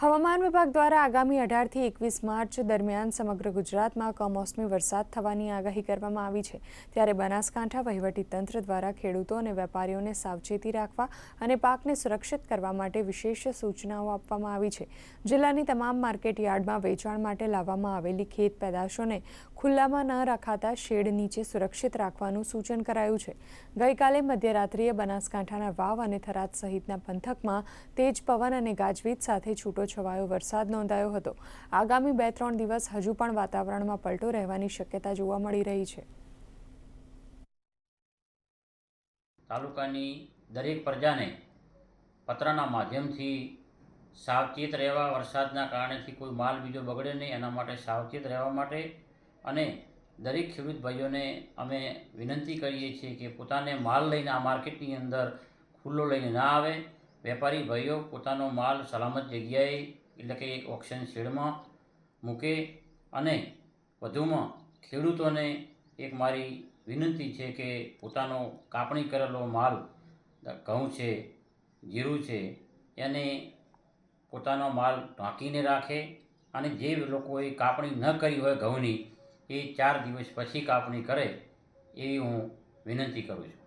હવામાન વિભાગ દ્વારા આગામી 18 થી 21 માર્ચ દરમિયાન સમગ્ર ગુજરાતમાં કમોસમી વરસાદ થવાની આગાહી કરવામાં આવી છે। ત્યારે બનાસકાંઠા વહીવટીતંત્ર દ્વારા ખેડૂતો અને વેપારીઓને સાવચેતી રાખવા અને પાકને સુરક્ષિત કરવા માટે વિશેષ સૂચનાઓ આપવામાં આવી છે। જિલ્લાની તમામ માર્કેટ યાર્ડમાં વેચાણ માટે લાવવામાં આવેલી ખેત પેદાશોને ખુલ્લામાં ન રખાતા શેડ નીચે સુરક્ષિત રાખવાનું સૂચન કરાયું છે। ગઈકાલે મધ્યરાત્રિએ બનાસકાંઠાના વાવ અને થરાદ સહિતના પંથકમાં તેજ પવન અને ગાજવીજ સાથે છૂટોછવાયો વરસાદ નોંધાયો હતો। આગામી 2-3 દિવસ હજુ પણ વાતાવરણમાં પલટો રહેવાની શક્યતા જોવા મળી રહી છે। તાલુકાની દરેક પ્રજાને પત્રના માધ્યમથી સાવચેત રહેવા, વરસાદના કારણેથી કોઈ માલ બીજો બગડે નહીં એના માટે સાવચેત રહેવા માટે અને દરેક ખેડૂત ભાઈઓને અમે વિનંતી કરીએ છીએ કે પોતાને માલ લઈને આ માર્કેટની અંદર ખુલ્લો લઈને ના આવે। વેપારી ભાઈઓ પોતાનો માલ સલામત જગ્યાએ એટલે કે ઓક્શન શેડમાં મૂકે અને વધુમાં ખેડૂતોને એક મારી વિનંતી છે કે પોતાનો કાપણી કરેલો માલ ઘઉં છે, જીરું છે એને પોતાનો માલ ઢાંકીને રાખે અને જે લોકોએ કાપણી ન કરી હોય ઘઉંની એ 4 દિવસ પછી કાપણી કરે એવી હું વિનંતી કરું છું।